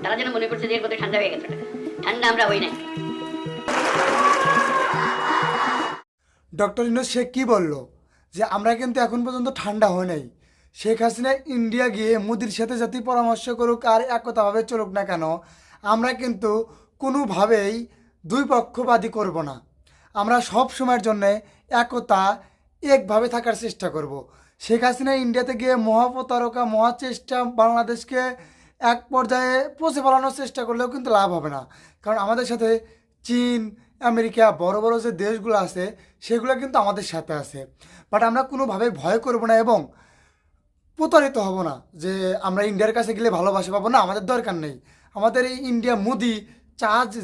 তারা যেন মনে করছে যে এর মধ্যে ঠান্ডা হয়ে গেছে। ঠান্ডা আমরা হই নাই। ডক্টর ইউনূস শেখ কি বলল যে আমরা কিন্তু এখন পর্যন্ত ঠান্ডা হয় নাই। শেখ হাসিনা ইন্ডিয়া গিয়ে মোদির সাথে যাতে পরামর্শ করুক আর একতাভাবে চলুক না কেন, আমরা কিন্তু কোনোভাবেই দুই পক্ষপাতী করব না। আমরা সব সময়ের জন্য একতা একভাবে থাকার চেষ্টা করব। শেখ হাসিনা ইন্ডিয়াতে গিয়ে মহাপ্রতারকা মহাচেষ্টা বাংলাদেশকে এক পর্যায়ে পৌঁছে ফেলানোর চেষ্টা করলেও কিন্তু লাভ হবে না। কারণ আমাদের সাথে চীন, আমেরিকা, বড় বড় যে দেশগুলো আছে সেগুলো কিন্তু আমাদের সাথে আছে। বাট আমরা কোনোভাবে ভয় করব না এবং প্রতারিত হব না যে আমরা ইন্ডিয়ার কাছে গেলে ভালোবাসা পাবো না। আমাদের দরকার নেই। আমাদের এই ইন্ডিয়া মোদি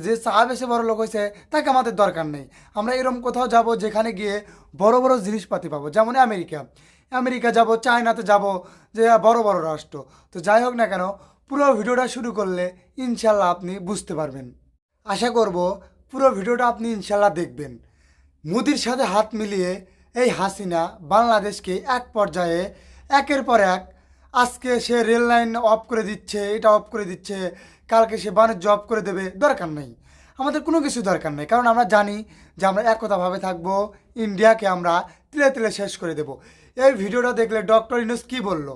যে চা বেশি বড় লোক হয়েছে তাকে আমাদের দরকার নেই। আমরা এরকম কোথাও যাব যেখানে গিয়ে বড় বড় জিনিসপাতি পাবো, যেমন আমেরিকা যাব, চায়নাতে যাব, যে বড় বড় রাষ্ট্র। তো যাই হোক না কেন, পুরো ভিডিওটা শুরু করলে ইনশাল্লাহ আপনি বুঝতে পারবেন। আশা করব পুরো ভিডিওটা আপনি ইনশাল্লাহ দেখবেন। মোদির সাথে হাত মিলিয়ে এই হাসিনা বাংলাদেশকে এক পর্যায়ে একের পর এক, আজকে সে রেল লাইন অফ করে দিচ্ছে, এটা অফ করে দিচ্ছে, কালকে সে বাণিজ্য অফ করে দেবে। দরকার নেই, আমাদের কোনো কিছু দরকার নেই। কারণ আমরা জানি যে আমরা একতাভাবে থাকবো, ইন্ডিয়াকে আমরা তিলে তিলে শেষ করে দেব। এই ভিডিওটা দেখলে ডক্টর ইউনূস কী বলল,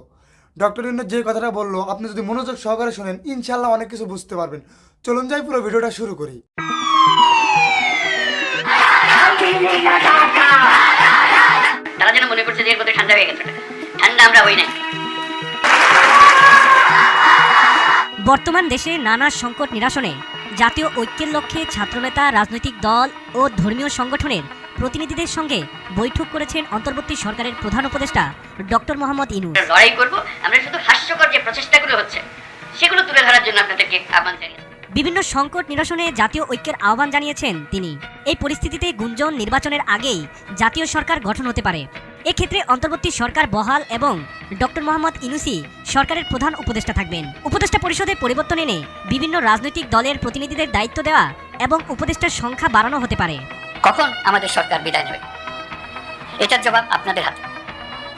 ডক্টর ইউনূস যে কথাটা বললো, আপনি যদি মনোযোগ সহকারে শোনেন ইনশাল্লাহ অনেক কিছু বুঝতে পারবেন। চলুন যাই পুরো ভিডিওটা শুরু করি। তারা যেন মনে করছে যে এর মধ্যে ঠান্ডা হয়ে গেছে। ঠান্ডা আমরা হই নাই। বর্তমান দেশে নানা সংকট নিরসনে জাতীয় ঐক্যের লক্ষ্যে ছাত্রনেতা, রাজনৈতিক দল ও ধর্মীয় সংগঠনের প্রতিনিধিদের সঙ্গে বৈঠক করেছেন অন্তর্বর্তী সরকারের প্রধান উপদেষ্টা ডক্টর মোহাম্মদ ইউনূস। লড়াই করব, আমরা শুধু হাস্যকর যে প্রচেষ্টাগুলো হচ্ছে সেগুলো তুলে ধরার জন্য আপনাদেরকে আহ্বান জানিয়ে বিভিন্ন সংকট নিরসনে জাতীয় ঐক্যের আহ্বান জানিয়েছেন তিনি। এই পরিস্থিতিতে গুঞ্জন নির্বাচনের আগেই জাতীয় সরকার গঠন হতে পারে। এক্ষেত্রে অন্তর্বর্তী সরকার বহাল এবং ডক্টর মোহাম্মদ ইউনূসই সরকারের প্রধান উপদেষ্টা থাকবেন। উপদেষ্টা পরিষদে পরিবর্তন এনে বিভিন্ন রাজনৈতিক দলের প্রতিনিধিদের দায়িত্ব দেওয়া এবং উপদেষ্টার সংখ্যা বাড়ানো হতে পারে। কখন আমাদের সরকার বিদায় নেবে এটার জবাব আপনাদের হাতে।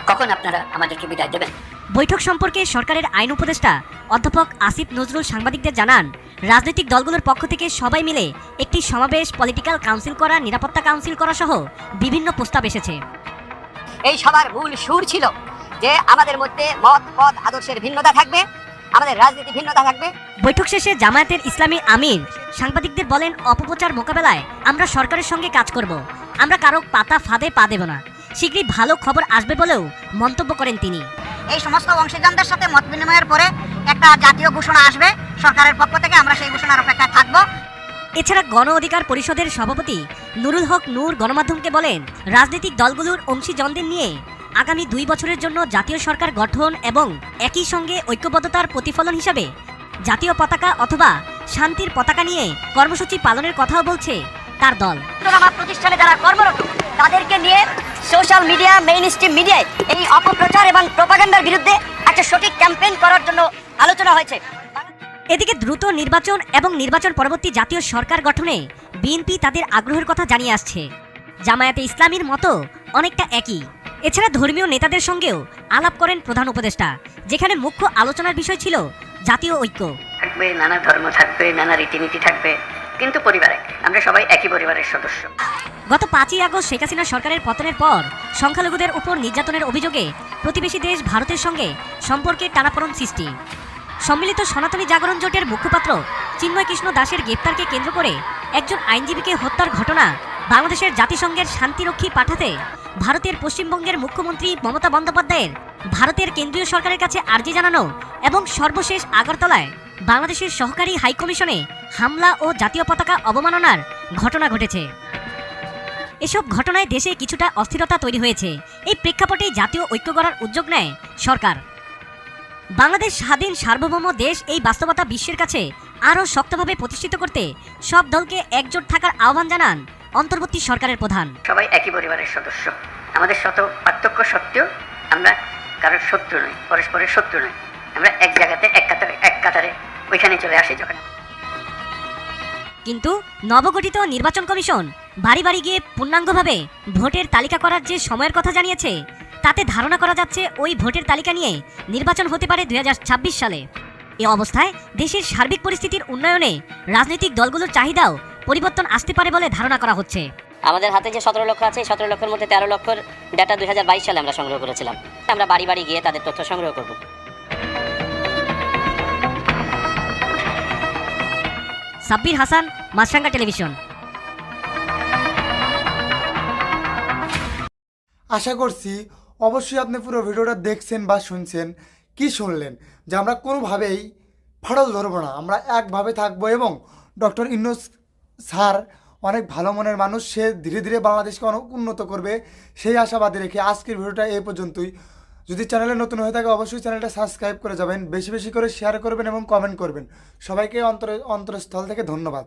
কখন আপনারা আমাদেরকে বিদায় দেবেন? বৈঠক সম্পর্কে সরকারের আইন উপদেষ্টা অধ্যাপক আসিফ নজরুল সাংবাদিকদের জানান, রাজনৈতিক দলগুলোর পক্ষ থেকে সবাই মিলে একটি সমাবেশ, পলিটিক্যাল কাউন্সিল করা, নিরাপত্তা কাউন্সিল করা সহ বিভিন্ন প্রস্তাব এসেছে। এই সবার মূল সুর ছিল যে আমাদের মধ্যে মত, পথ, আদর্শের ভিন্নতা থাকবে, আমাদের রাজনীতি ভিন্নতা থাকবে। বৈঠক শেষে জামায়াতের ইসলামী আমির সাংবাদিকদের বলেন, অপপ্রচার মোকাবেলায় আমরা সরকারের সঙ্গে কাজ করব। আমরা কারো পাতা ফাঁদে পা দেব না। শীঘ্রই ভালো খবর আসবে বলেও মন্তব্য করেন তিনি। এই সমস্ত অংশীদারদের সাথে মত বিনিময়ের পরে একটা জাতীয় ঘোষণা আসবে সরকারের পক্ষ থেকে, আমরা সেই ঘোষণার অপেক্ষায় থাকব। এছাড়া গণ অধিকার পরিষদের সভাপতি নুরুল হক নূর গণমাধ্যমকে বলেন, রাজনৈতিক দলগুলোর অংশীজনদের নিয়ে আগামী 2 বছরের জন্য জাতীয় সরকার গঠন এবং একই সঙ্গে ঐক্যবদ্ধতার প্রতিফলন হিসাবে জাতীয় পতাকা অথবা শান্তির পতাকা নিয়ে কর্মসূচি পালনের কথাও বলছে তার দল। আমার প্রতিষ্ঠানে যারা কর্মরত তাদেরকে নিয়ে সোশ্যাল মিডিয়া, মেইন স্ট্রিম মিডিয়ায় এই অপপ্রচার এবং প্রোপাগান্ডার বিরুদ্ধে একটা সঠিক ক্যাম্পেইন করার জন্য আলোচনা হয়েছে। এদিকে দ্রুত নির্বাচন এবং নির্বাচন পরবর্তী জাতীয় সরকার গঠনে বিএনপি তাদের আগ্রহের কথা জানিয়ে আসছে। জামায়াতে ইসলামীর মতো অনেকটা একই। এছাড়া ধর্মীয় নেতাদের সঙ্গেও আলাপ করেন প্রধান উপদেষ্টা, যেখানে মুখ্য আলোচনার বিষয় ছিল জাতীয় ঐক্য। থাকবে, নানা ধর্ম থাকবে, নানা রীতিনীতি থাকবে, কিন্তু পরিবারে আমরা সবাই একই পরিবারের সদস্য। গত 5ই আগস্ট শেখ হাসিনা সরকারের পতনের পর সংখ্যালঘুদের উপর নির্যাতনের অভিযোগে প্রতিবেশী দেশ ভারতের সঙ্গে সম্পর্কে টানাপোড়েন সৃষ্টি। সম্মিলিত সনাতনী জাগরণ জোটের মুখপাত্র চিন্ময় কৃষ্ণ দাসের গ্রেপ্তারকে কেন্দ্র করে একজন আইনজীবীকে হত্যার ঘটনা বাংলাদেশের জাতিসংঘের শান্তিরক্ষী পাঠাতে ভারতের পশ্চিমবঙ্গের মুখ্যমন্ত্রী মমতা বন্দ্যোপাধ্যায়ের ভারতের কেন্দ্রীয় সরকারের কাছে আর্জি জানানো এবং সর্বশেষ আগরতলায় বাংলাদেশের সহকারী হাইকমিশনে হামলা ও জাতীয় পতাকা অবমাননার ঘটনা ঘটেছে। এসব ঘটনায় দেশে কিছুটা অস্থিরতা তৈরি হয়েছে। এই প্রেক্ষাপটেই জাতীয় ঐক্য গড়ার উদ্যোগ নেয় সরকার। বাংলাদেশ স্বাধীন সার্বভৌম দেশ, এই বাস্তবতা বিশ্বের কাছে আরও শক্তভাবে প্রতিষ্ঠিত করতে সব দলকে একজোট থাকার আহ্বান জানান অন্তর্বর্তী সরকারের প্রধান। সবাই একই পরিবারের সদস্য। আমাদের শত পার্থক্য সত্ত্বেও আমরা কারোর শত্রু নই, পরস্পরের শত্রু নই। আমরা এক জায়গাতে এক কাতারে ওইখানে চলে আসি যখন। কিন্তু নবগঠিত নির্বাচন কমিশন বাড়ি বাড়ি গিয়ে পূর্ণাঙ্গভাবে ভোটের তালিকা করার যে সময়ের কথা জানিয়েছে তাতে ধারণা করা যাচ্ছে ওই ভোটের তালিকা নিয়ে নির্বাচন হতে পারে 2026 সালে। এ অবস্থায় দেশের সার্বিক পরিস্থিতির উন্নয়নে রাজনৈতিক দলগুলোর চাহিদাও পরিবর্তন আসতে পারে বলে ধারণা করা হচ্ছে। আমাদের হাতে যে 17 লক্ষ আছে, 17 লক্ষের মধ্যে 13 লক্ষর ডাটা 2022 সালে আমরা সংগ্রহ করেছিলাম। আমরা বাড়ি বাড়ি গিয়ে তাদের তথ্য সংগ্রহ করব। সাব্বির হাসান, মাছরাঙ্গা টেলিভিশন। আশা করছি অবশ্যই আপনি পুরো ভিডিওটা দেখছেন বা শুনছেন। কি শুনলেন? যে আমরা কোনোভাবেই ফাটল ধরবো না, আমরা একভাবে থাকবো এবং ডক্টর ইউনূস স্যার অনেক ভালো মনের মানুষ, সে ধীরে ধীরে বাংলাদেশকে অনেক উন্নত করবে সেই আশাবাদী রেখে আজকের ভিডিওটা এই পর্যন্তই। যদি চ্যানেলে নতুন হয়ে থাকে অবশ্যই চ্যানেলটা সাবস্ক্রাইব করে যাবেন, বেশি বেশি করে শেয়ার করবেন এবং কমেন্ট করবেন। সবাইকে অন্তরস্থল থেকে ধন্যবাদ।